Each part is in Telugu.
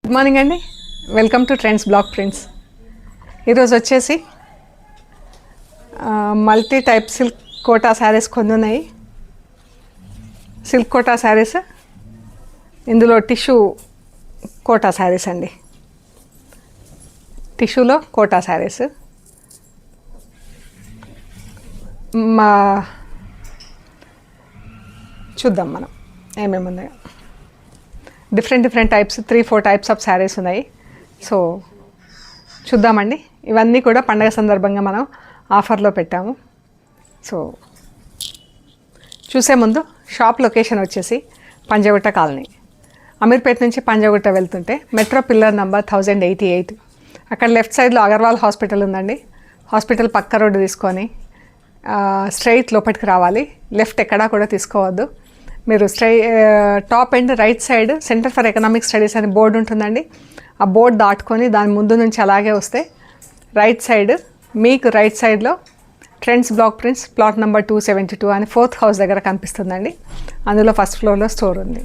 గుడ్ మార్నింగ్ అండి. Welcome to Trends block prints. ఈరోజు వచ్చేసి multi type silk Kota saris కొన్ని ఉన్నాయి. సిల్క్ కోటా శారీస్, ఇందులో టిష్యూ కోటా శారీస్ అండి. టిష్యూలో కోటా శారీస్ చూద్దాం మనం ఏమేమి ఉన్నాయో. Different types 3-4 types of saris ఉన్నాయి. సో చూద్దామండి. ఇవన్నీ కూడా పండగ సందర్భంగా మనం ఆఫర్లో పెట్టాము. సో చూసే ముందు షాప్ లొకేషన్ వచ్చేసి పంజాగుట్ట కాలనీ, అమీర్పేట నుంచి పంజాగుట్ట వెళ్తుంటే మెట్రో పిల్లర్ నంబర్ 1088, అక్కడ లెఫ్ట్ సైడ్లో అగర్వాల్ హాస్పిటల్ ఉందండి. హాస్పిటల్ పక్క రోడ్డు తీసుకొని స్ట్రైట్ లోపలికి రావాలి. లెఫ్ట్ ఎక్కడా కూడా తీసుకోవద్దు. మీరు top end right side centre for economic studies అని బోర్డు ఉంటుందండి. ఆ బోర్డు దాటుకొని దాని ముందు నుంచి అలాగే వస్తే రైట్ సైడ్ మీకు రైట్ సైడ్లో trends block prints plot number 272 అని 4th హౌస్ దగ్గర కనిపిస్తుందండి. అందులో ఫస్ట్ ఫ్లోర్లో స్టోర్ ఉంది.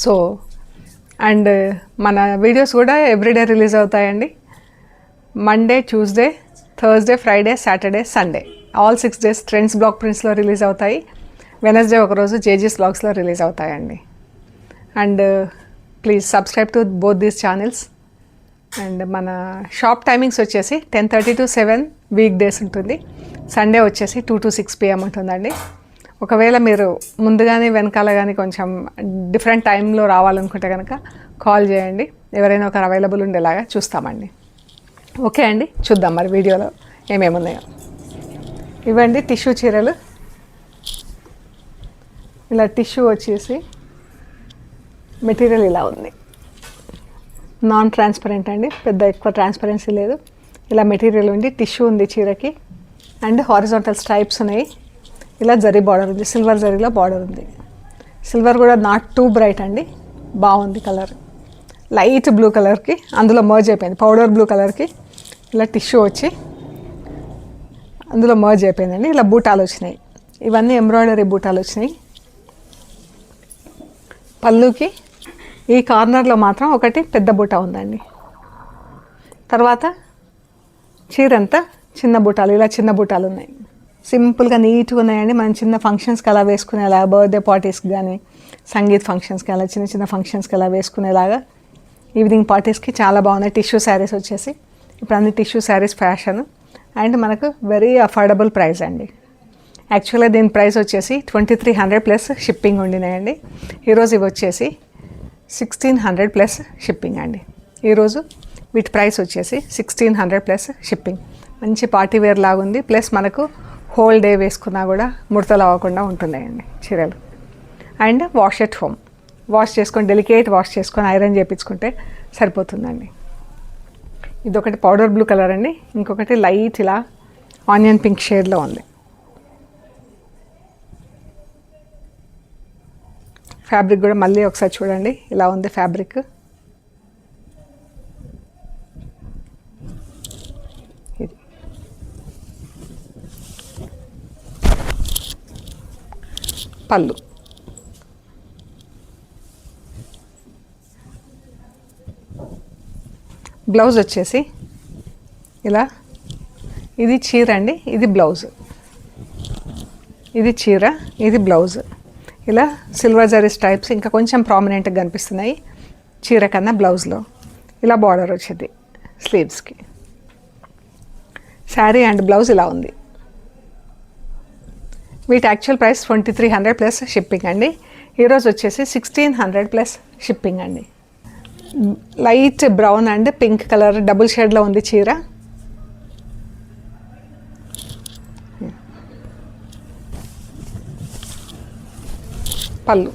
సో అండ్ మన వీడియోస్ కూడా ఎవ్రీడే రిలీజ్ అవుతాయండి. Monday, Tuesday, Thursday, Friday, Saturday, Sunday all 6 days trends block ప్రింట్స్లో రిలీజ్ అవుతాయి. వెనస్డే ఒకరోజు జేజీస్ బ్లాగ్స్లో రిలీజ్ అవుతాయండి. And please subscribe to both these channels. And మన షాప్ టైమింగ్స్ వచ్చేసి 10:30 to 7 వీక్ డేస్ ఉంటుంది. సండే వచ్చేసి 2 to 6 PM ఉంటుందండి. ఒకవేళ మీరు ముందుగానే వెనకాల కానీ కొంచెం డిఫరెంట్ టైంలో రావాలనుకుంటే కనుక కాల్ చేయండి. ఎవరైనా ఒకరు అవైలబుల్ ఉండేలాగా చూస్తామండి. ఓకే అండి, చూద్దాం మరి వీడియోలో ఏమేమి ఉన్నాయో. ఇవ్వండి టిష్యూ చీరలు. ఇలా టిష్యూ వచ్చేసి మెటీరియల్ ఇలా ఉంది. నాన్ ట్రాన్స్పరెంట్ అండి, పెద్ద ఎక్కువ ట్రాన్స్పరెన్సీ లేదు. ఇలా మెటీరియల్ ఉంది, టిష్యూ ఉంది చీరకి. అండ్ హారిజాంటల్ స్ట్రైప్స్ ఉన్నాయి. ఇలా జరీ బార్డర్ ఉంది, సిల్వర్ జరీలో బార్డర్ ఉంది. సిల్వర్ కూడా నాట్ టూ బ్రైట్ అండి, బాగుంది కలర్. లైట్ బ్లూ కలర్కి అందులో మర్జ్ అయిపోయింది. పౌడర్ బ్లూ కలర్కి ఇలా టిష్యూ వచ్చి అందులో మర్జ్ అయిపోయిందండి. ఇలా బూటాలు వచ్చినాయి. ఇవన్నీ ఎంబ్రాయిడరీ బూటాలు వచ్చినాయి. పళ్ళుకి ఈ కార్నర్లో మాత్రం ఒకటి పెద్ద బూట ఉందండి. తర్వాత చీరంతా చిన్న బూటాలు, ఇలా చిన్న బూటాలు ఉన్నాయి. సింపుల్గా నీట్గా ఉన్నాయండి. మనం చిన్న ఫంక్షన్స్కి అలా వేసుకునేలా, బర్త్డే పార్టీస్కి కానీ సంగీత్ ఫంక్షన్స్కి అలా చిన్న ఫంక్షన్స్కి అలా వేసుకునేలాగా, ఈవినింగ్ పార్టీస్కి చాలా బాగున్నాయి. టిష్యూ శారీస్ వచ్చేసి ఇప్పుడు అన్ని టిష్యూ శారీస్ ఫ్యాషన్. అండ్ మనకు వెరీ అఫోర్డబుల్ ప్రైస్ అండి. యాక్చువల్గా దీని ప్రైస్ వచ్చేసి 2300 ప్లస్ షిప్పింగ్ ఉండినాయండి. ఈరోజు ఇవి వచ్చేసి 1600 ప్లస్ షిప్పింగ్ అండి. ఈరోజు వీటి ప్రైస్ వచ్చేసి 1600 ప్లస్ షిప్పింగ్. మంచి పార్టీ వేర్ లాగా ఉంది. ప్లస్ మనకు హోల్ డే వేసుకున్నా కూడా ముడతలు అవ్వకుండా ఉంటున్నాయండి చీరలు. And wash at home, wash చేసుకొని డెలికేట్ వాష్ చేసుకొని ఐరన్ చేయించుకుంటే సరిపోతుందండి. ఇదొకటి పౌడర్ బ్లూ కలర్ అండి. ఇంకొకటి లైట్ ఇలా ఆనియన్ పింక్ షేడ్లో ఉంది. ఫ్యాబ్రిక్ కూడా మళ్ళీ ఒకసారి చూడండి, ఇలా ఉంది ఫ్యాబ్రిక్. ఇది పళ్ళు. బ్లౌజ్ వచ్చేసి ఇలా, ఇది చీర అండి, ఇది బ్లౌజ్. ఇది చీర, ఇది బ్లౌజ్. ఇలా సిల్వర్ జరీ స్ట్రైప్స్ ఇంకా కొంచెం ప్రామినెంట్గా కనిపిస్తున్నాయి చీర కన్నా బ్లౌజ్లో. ఇలా బార్డర్ వచ్చింది స్లీవ్స్కి. శారీ అండ్ బ్లౌజ్ ఇలా ఉంది. వీటి యాక్చువల్ ప్రైస్ 2300 ప్లస్ షిప్పింగ్ అండి. ఈరోజు వచ్చేసి 1600 ప్లస్ షిప్పింగ్ అండి. Light brown and pink colour double షేడ్లో ఉంది చీర. పళ్ళు.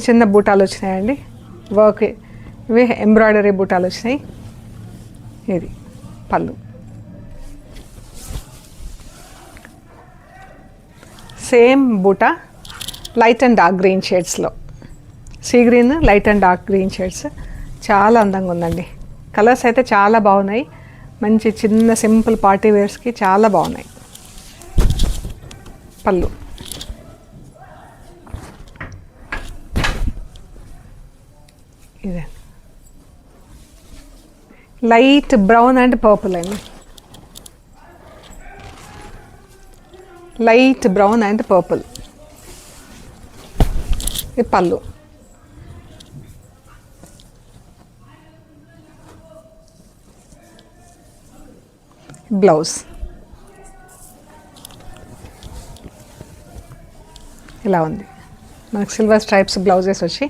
చిన్న బూటాలు వచ్చినాయండి. వర్క్ ఇవి ఎంబ్రాయిడరీ బూటాలు వచ్చినాయి. ఇది పళ్ళు. సేమ్ బూటా లైట్ అండ్ డార్క్ గ్రీన్ షేడ్స్లో, sea green, light and dark green shades. చాలా అందంగా ఉందండి. కలర్స్ అయితే చాలా బాగున్నాయి. మంచి చిన్న సింపుల్ పార్టీ వేర్స్కి చాలా బాగున్నాయి. పళ్ళు. ఇదే లైట్ బ్రౌన్ అండ్ పర్పుల్ అండి, లైట్ బ్రౌన్ అండ్ పర్పుల్. ఇది పళ్ళు. బ్లౌజ్ ఇలా ఉంది. మనకు సిల్వర్ స్ట్రైప్స్ బ్లౌజెస్ వచ్చి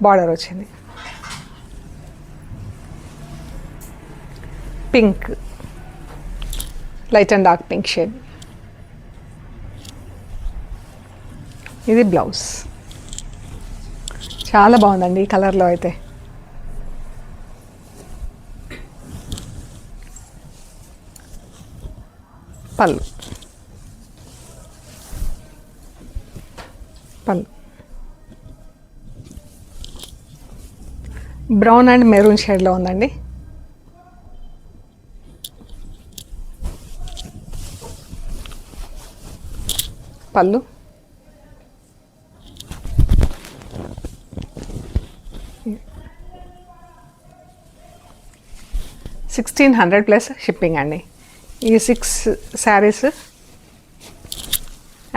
బార్డర్ వచ్చింది. Pink, light and dark pink shade. ఇది బ్లౌజ్. చాలా బాగుందండి ఈ కలర్లో అయితే. పళ్ళు, పళ్ళు బ్రౌన్ అండ్ మెరూన్ షేడ్లో ఉందండి. పళ్ళు, $1,600 ప్లస్ షిప్పింగ్ అండి. ఈ 6 saris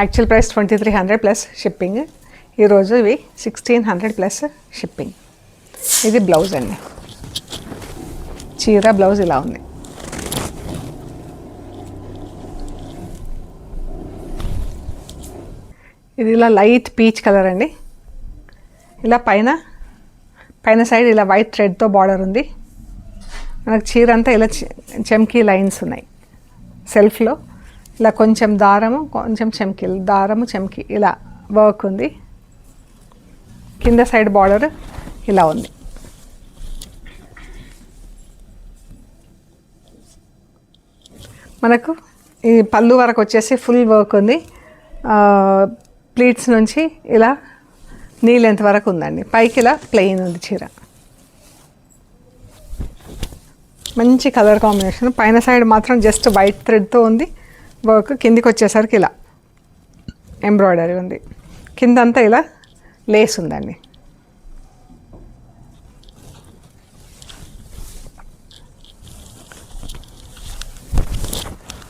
actual price 2,300 plus shipping. ఈరోజు ఇవి 1,600 ప్లస్ షిప్పింగ్. ఇది బ్లౌజ్ అండి. చీర బ్లౌజ్ ఇలా ఉంది. ఇది ఇలా లైట్ పీచ్ కలర్ అండి. ఇలా పైన సైడ్ ఇలా వైట్ థ్రెడ్తో బార్డర్ ఉంది. మనకు చీర అంతా ఇలా చెమ్కీ లైన్స్ ఉన్నాయి. సెల్ఫ్లో ఇలా కొంచెం దారము, కొంచెం చెమ్కీలు, దారము చెమ్కీ ఇలా వర్క్ ఉంది. కింద సైడ్ బార్డర్ ఇలా ఉంది. మనకు ఈ పళ్ళు వరకు వచ్చేసి ఫుల్ వర్క్ ఉంది. ప్లీట్స్ నుంచి ఇలా నీ లెంత్ వరకు ఉందండి. పైకి ఇలా ప్లెయిన్ ఉంది చీర. మంచి కలర్ కాంబినేషన్. పైన సైడ్ మాత్రం జస్ట్ వైట్ థ్రెడ్తో ఉంది వర్క్. కిందికి వచ్చేసరికి ఇలా ఎంబ్రాయిడరీ ఉంది. కిందంతా ఇలా లేస్ ఉందండి.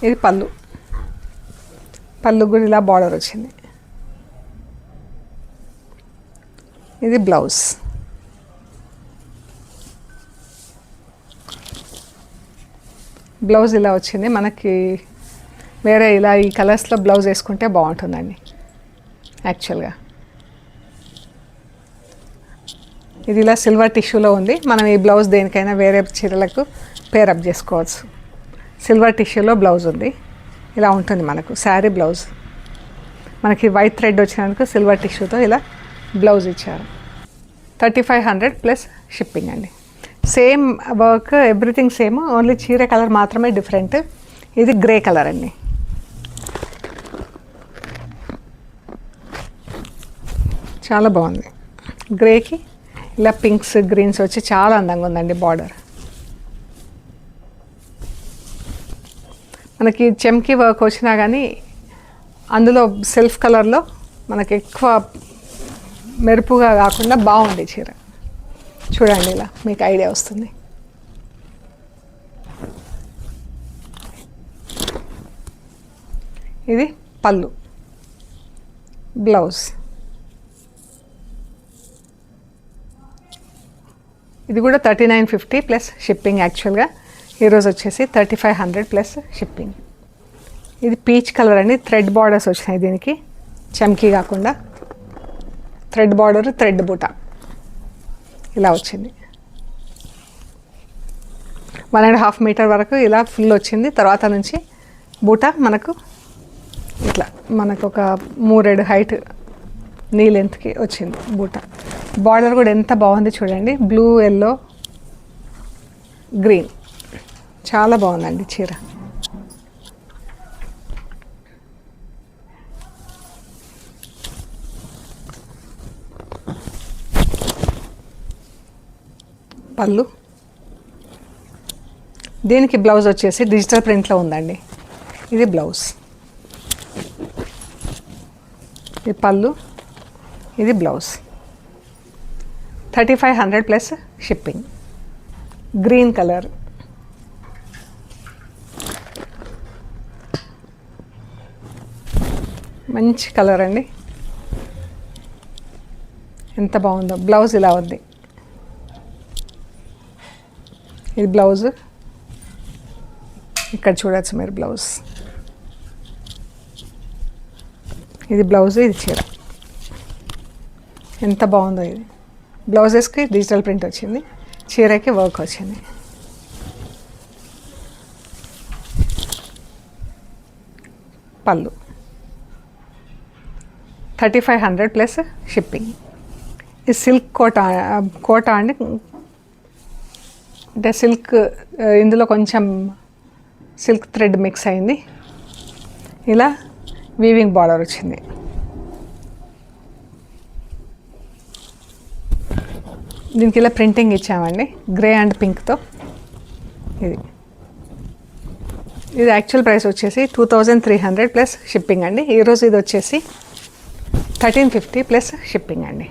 ఇది పళ్ళు. పళ్ళు కూడా ఇలా బార్డర్ వచ్చింది. ఇది బ్లౌజ్. బ్లౌజ్ ఇలా వచ్చింది. మనకి వేరే ఇలా ఈ కలర్స్లో బ్లౌజ్ వేసుకుంటే బాగుంటుందండి యాక్చువల్గా. ఇది ఇలా సిల్వర్ టిష్యూలో ఉంది. మనం ఈ బ్లౌజ్ దేనికైనా వేరే చీరలకు పేరప్ చేసుకోవచ్చు. సిల్వర్ టిష్యూలో బ్లౌజ్ ఉంది. ఇలా ఉంటుంది మనకు శారీ బ్లౌజ్. మనకి వైట్ థ్రెడ్ వచ్చినందుకు సిల్వర్ టిష్యూతో ఇలా బ్లౌజ్ ఇచ్చారు. 3,500 ప్లస్ షిప్పింగ్ అండి. Same work, everything same, only చీర కలర్ మాత్రమే డిఫరెంట్. ఇది గ్రే కలర్ అండి. చాలా బాగుంది. గ్రేకి ఇలా పింక్స్, గ్రీన్స్ వచ్చి చాలా అందంగా ఉందండి బార్డర్. మనకి చెమ్కీ వర్క్ వచ్చినా కానీ అందులో సెల్ఫ్ కలర్లో మనకి ఎక్కువ మెరుపుగా కాకుండా బాగుంది చీర. చూడండి, ఇలా మీకు ఐడియా వస్తుంది. ఇది పళ్ళు, బ్లౌజ్. ఇది కూడా 3,950 ప్లస్ షిప్పింగ్. యాక్చువల్గా ఈరోజు వచ్చేసి 3,500 ప్లస్ షిప్పింగ్. ఇది పీచ్ కలర్ అండి. థ్రెడ్ బార్డర్స్ వచ్చినాయి దీనికి, చమ్కీ కాకుండా థ్రెడ్ బార్డర్, థ్రెడ్ బూట ఇలా వచ్చింది. 1.5 మీటర్ వరకు ఇలా ఫుల్ వచ్చింది. తర్వాత నుంచి బూట మనకు ఇట్లా మనకు ఒక 3 హైట్ నీ లెంత్కి వచ్చింది బూట. బార్డర్ కూడా ఎంత బాగుంది చూడండి. బ్లూ, ఎల్లో, గ్రీన్, చాలా బాగుందండి చీర. పళ్ళు. దీనికి బ్లౌజ్ వచ్చేసి డిజిటల్ ప్రింట్లో ఉందండి. ఇది బ్లౌజ్. ఇది పళ్ళు, ఇది blouse. 3500 plus shipping. Green colour, మంచి కలర్ అండి, ఎంత బాగుందో. బ్లౌజ్ ఇలా ఉంది, ఇది బ్లౌజ్. ఇక్కడ చూడొచ్చు మీరు బ్లౌజ్, ఇది బ్లౌజ్, ఇది చీర. ఎంత బాగుందో ఇది. బ్లౌజెస్కి డిజిటల్ ప్రింట్ వచ్చింది, చీరకి వర్క్ వచ్చింది. పళ్ళు 3500 ప్లస్ షిప్పింగ్. ఇది సిల్క్ కోట అండి, అంటే సిల్క్, ఇందులో కొంచెం సిల్క్ థ్రెడ్ మిక్స్ అయింది. ఇలా వీవింగ్ బార్డర్ వచ్చింది. దీనికి ఇలా ప్రింటింగ్ ఇచ్చామండి గ్రే అండ్ పింక్తో. ఇది యాక్చువల్ ప్రైస్ వచ్చేసి 2300 ప్లస్ షిప్పింగ్ అండి. ఈరోజు ఇది వచ్చేసి 1350 ప్లస్ షిప్పింగ్ అండి.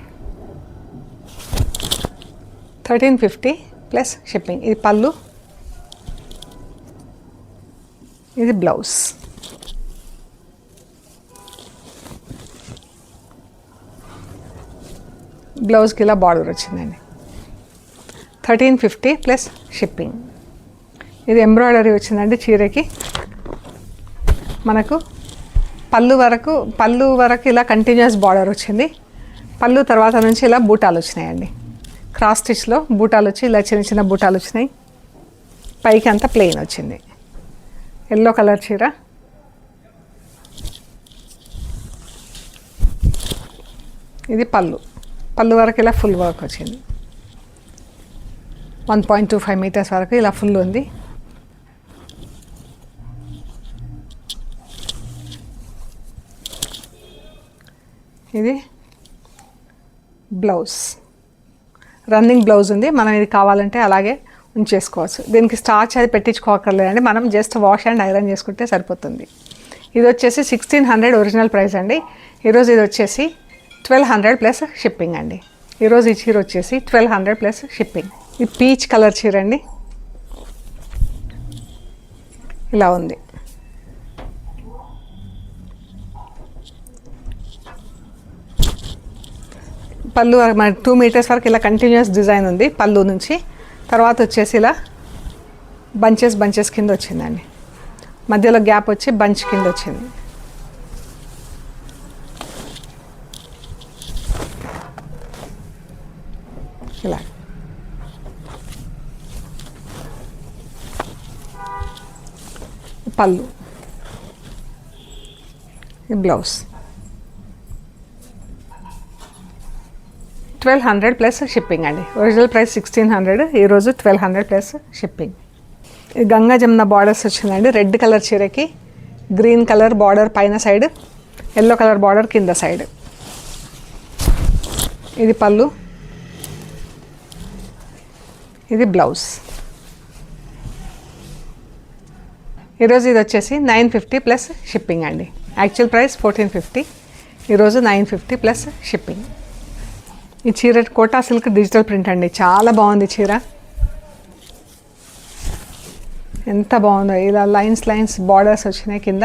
1350 ప్లస్ షిప్పింగ్. ఇది పళ్ళు, ఇది బ్లౌజ్. బ్లౌజ్కి ఇలా బార్డర్ వచ్చిందండి. 1350 ప్లస్ షిప్పింగ్. ఇది ఎంబ్రాయిడరీ వచ్చిందండి చీరకి. మనకు పళ్ళు వరకు ఇలా కంటిన్యూస్ బార్డర్ వచ్చింది. పళ్ళు తర్వాత నుంచి ఇలా బూటాలు వచ్చినాయండి. క్రాస్ స్టిచ్లో బూటాలు వచ్చి ఇలా చిన్న చిన్న బూటాలు వచ్చినాయి. పైకి అంతా ప్లెయిన్ వచ్చింది. ఎల్లో కలర్ చీర. ఇది పళ్ళు వరకు ఇలా ఫుల్ వర్క్ వచ్చింది. 1.25 మీటర్స్ వరకు ఇలా ఫుల్ ఉంది. ఇది బ్లౌజ్, రన్నింగ్ బ్లౌజ్ ఉంది. మనం ఇది కావాలంటే అలాగే ఉంచేసుకోవచ్చు. దీనికి స్టార్చ్ అది పెట్టించుకోకర్లేదండి, మనం జస్ట్ వాష్ అండ్ ఐరన్ చేసుకుంటే సరిపోతుంది. ఇది వచ్చేసి 1600 ఒరిజినల్ ప్రైస్ అండి. ఈరోజు ఇది వచ్చేసి 1200 ప్లస్ షిప్పింగ్ అండి. ఈరోజు ఈ చీర వచ్చేసి 1200 ప్లస్ షిప్పింగ్. ఇది పీచ్ కలర్ చీర అండి, ఇలా ఉంది. పళ్ళు మన 2 మీటర్స్ వరకు ఇలా కంటిన్యూస్ డిజైన్ ఉంది పళ్ళు నుంచి. తర్వాత వచ్చేసి ఇలా బంచెస్ కింద వచ్చిందండి. మధ్యలో గ్యాప్ వచ్చి బంచ్ కింద వచ్చింది. ఇలా పళ్ళు, బ్లౌజ్. 1200 ప్లస్ షిప్పింగ్ అండి. ఒరిజినల్ ప్రైస్ 1600, ఈరోజు 1200 ప్లస్ షిప్పింగ్. ఇది గంగా జమున బార్డర్స్ వచ్చిందండి. రెడ్ కలర్ చీరకి గ్రీన్ కలర్ బార్డర్ పైన సైడ్, ఎల్లో కలర్ బార్డర్ కింద సైడ్. ఇది పళ్ళు, ఇది బ్లౌజ్. ఈరోజు ఇది వచ్చేసి 950 ప్లస్ షిప్పింగ్ అండి. యాక్చువల్ ప్రైస్ 1450, ఈరోజు 950 ప్లస్ షిప్పింగ్. ఈ చీర కోటా సిల్క్ డిజిటల్ ప్రింట్ అండి, చాలా బాగుంది చీర. ఎంత బాగుందో, ఇలా లైన్స్ బార్డర్స్ వచ్చినాయి కింద,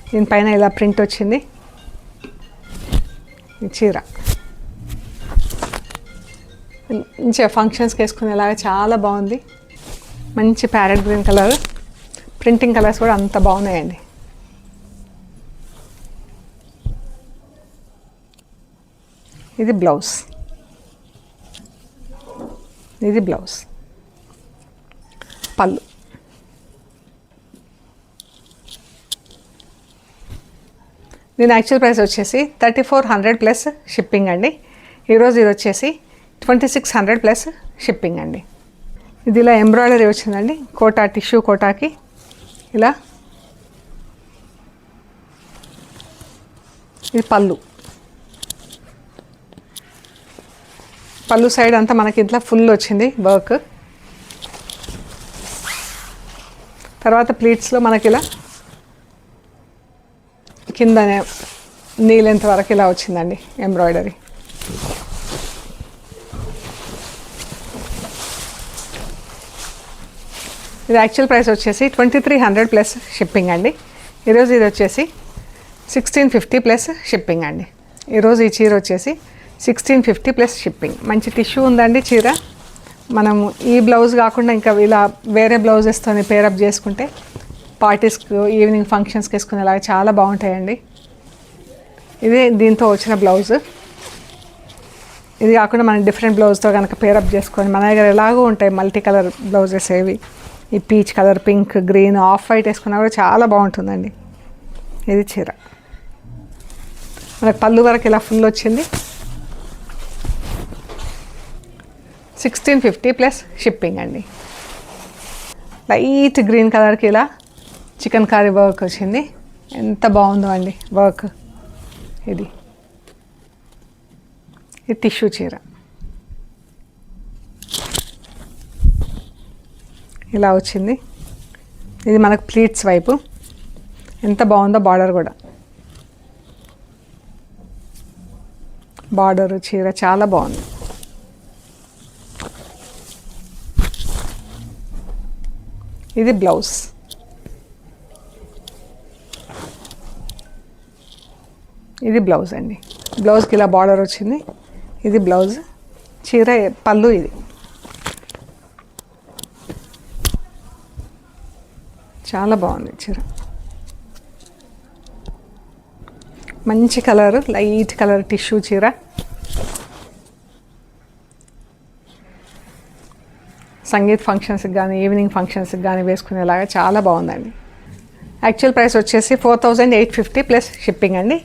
దీనిపైన ఇలా ప్రింట్ వచ్చింది. ఈ చీర మంచిగా ఫంక్షన్స్కి వేసుకునేలాగా చాలా బాగుంది. మంచి parrot green colour, printing colours కూడా అంత బాగున్నాయండి. ఇది బ్లౌజ్, ఇది బ్లౌజ్. పళ్ళు, దీని యాక్చువల్ ప్రైస్ వచ్చేసి 3400 ప్లస్ షిప్పింగ్ అండి. ఈరోజు ఇది వచ్చేసి 2600 ప్లస్ షిప్పింగ్ అండి. ఇది ఇలా ఎంబ్రాయిడరీ వచ్చిందండి కోటా, టిష్యూ కోటాకి ఇలా. ఇది పళ్ళు సైడ్ అంతా మనకి ఇట్లా ఫుల్ వచ్చింది వర్క్. తర్వాత ప్లీట్స్లో మనకి ఇలా కిందనే నీ లెంత్ వరకు ఇలా వచ్చిందండి ఎంబ్రాయిడరీ. ఇది యాక్చువల్ ప్రైస్ వచ్చేసి 2300 ప్లస్ షిప్పింగ్ అండి. ఈరోజు ఇది వచ్చేసి 1650 ప్లస్ షిప్పింగ్ అండి. ఈరోజు ఈ చీర వచ్చేసి 1650 ప్లస్ షిప్పింగ్. మంచి టిష్యూ ఉందండి చీర. మనము ఈ బ్లౌజ్ కాకుండా ఇంకా ఇలా వేరే బ్లౌజెస్తో పేరప్ చేసుకుంటే పార్టీస్కి ఈవినింగ్ ఫంక్షన్స్కి వేసుకునేలాగా చాలా బాగుంటాయండి. ఇది దీంతో వచ్చిన బ్లౌజ్. ఇది కాకుండా మనం డిఫరెంట్ బ్లౌజ్తో కనుక పేరప్ చేసుకొని మన దగ్గర ఎలాగో ఉంటాయి మల్టీ కలర్ బ్లౌజెస్ ఏవి, ఈ peach colour, pink, green, off white వేసుకున్నా కూడా చాలా బాగుంటుందండి. ఇది చీర మనకు పళ్ళు వరకు ఇలా ఫుల్ వచ్చింది. 1650 ప్లస్ షిప్పింగ్ అండి. లైట్ గ్రీన్ కలర్కి ఇలా చికెన్ కర్రీ వర్క్ వచ్చింది. ఎంత బాగుందో అండి వర్క్. ఇది టిష్యూ చీర ఇలా వచ్చింది. ఇది మనకు ప్లీట్స్ వైపు. ఎంత బాగుందో బార్డర్ కూడా. బార్డర్ చీర చాలా బాగుంది. ఇది బ్లౌజ్. ఇది బ్లౌజ్ అండి. బ్లౌజ్కి ఇలా బార్డర్ వచ్చింది. ఇది బ్లౌజ్. చీర పళ్ళు. ఇది చాలా బాగుంది చీర. మంచి కలర్, లైట్ కలర్ టిష్యూ చీర. సంగీత్ ఫంక్షన్స్కి కానీ ఈవినింగ్ ఫంక్షన్స్కి కానీ వేసుకునేలాగా చాలా బాగుందండి. యాక్చువల్ ప్రైస్ వచ్చేసి 4850 ప్లస్ షిప్పింగ్ అండి.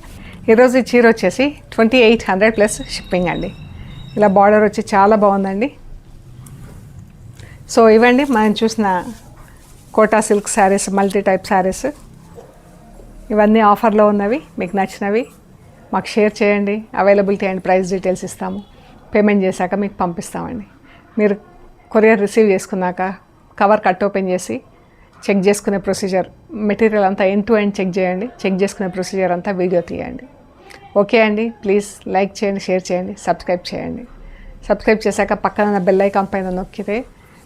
ఈరోజు ఈ చీర వచ్చేసి 2800 ప్లస్ షిప్పింగ్ అండి. ఇలా బార్డర్ వచ్చి చాలా బాగుందండి. సో ఇవండి మనం చూసిన Kota silk saris, multi type saris. ఇవన్నీ ఆఫర్లో ఉన్నవి. మీకు నచ్చినవి మాకు షేర్ చేయండి. అవైలబిలిటీ అండ్ ప్రైస్ డీటెయిల్స్ ఇస్తాము. పేమెంట్ చేశాక మీకు పంపిస్తామండి. మీరు కొరియర్ రిసీవ్ చేసుకున్నాక కవర్ కట్ ఓపెన్ చేసి చెక్ చేసుకునే ప్రొసీజర్, మెటీరియల్ అంతా ఎండ్ టు ఎండ్ చెక్ చేయండి. చెక్ చేసుకునే ప్రొసీజర్ అంతా వీడియో తీయండి. ఓకే అండి. ప్లీజ్ లైక్ చేయండి, షేర్ చేయండి, సబ్స్క్రైబ్ చేయండి. సబ్స్క్రైబ్ చేశాక పక్కన ఉన్న బెల్ ఐకాన్ పైన నొక్కితే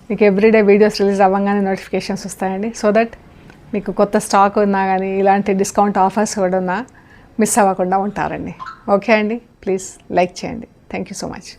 మీకు ఎవ్రీడే వీడియోస్ రిలీజ్ అవ్వగానే నోటిఫికేషన్స్ వస్తాయండి. సో దట్ మీకు కొత్త స్టాక్ ఉన్నా కానీ ఇలాంటి డిస్కౌంట్ ఆఫర్స్ కూడా ఉన్నా మిస్ అవ్వకుండా ఉంటారండి. ఓకే అండి. ప్లీజ్ లైక్ చేయండి. Thank you so much.